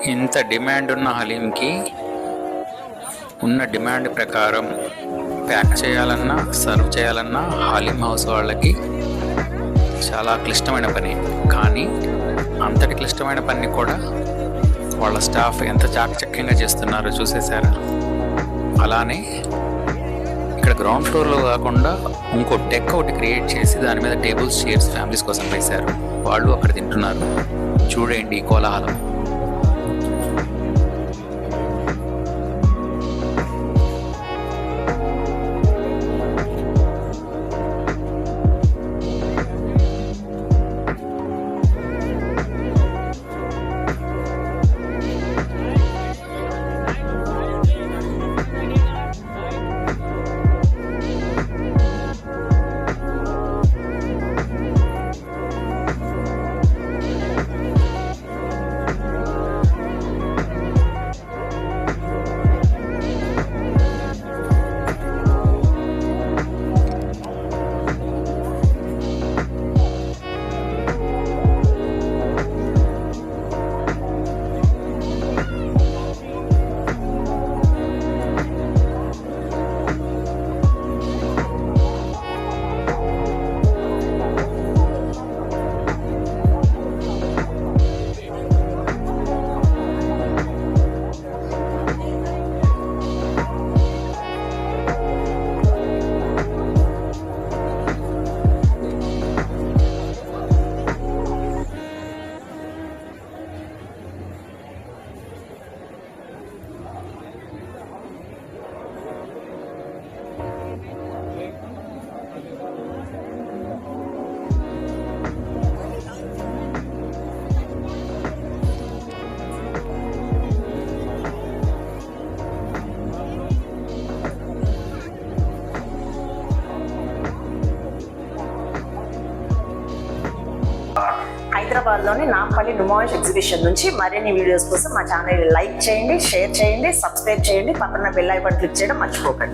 ఇంత డిమాండ్ ఉన్న హలీంకి ఉన్న డిమాండ్ ప్రకారం ప్యాక్ చేయాలన్నా సర్వ్ చేయాలన్నా హలీం హౌస్ వాళ్ళకి చాలా క్లిష్టమైన పని. కానీ అంతటి క్లిష్టమైన పని కూడా వాళ్ళ స్టాఫ్ ఎంత చాకచక్యంగా చేస్తున్నారో చూసేశారా? అలానే ఇక్కడ గ్రౌండ్ ఫ్లోర్లో కాకుండా ఇంకో డెక్ ఒకటి క్రియేట్ చేసి దాని మీద టేబుల్స్, చైర్స్ ఫ్యామిలీస్ కోసం వేశారు. వాళ్ళు అక్కడ తింటున్నారు. చూడండి కోలాహలం. హైదరాబాద్లోని నాంపల్లి నుమాయిష్ ఎగ్జిబిషన్ నుంచి మరిన్ని వీడియోస్ కోసం మా ఛానల్ లైక్ చేయండి, షేర్ చేయండి, సబ్స్క్రైబ్ చేయండి, పక్కన బెల్ ఐకాన్ క్లిక్ చేయడం మర్చిపోకండి.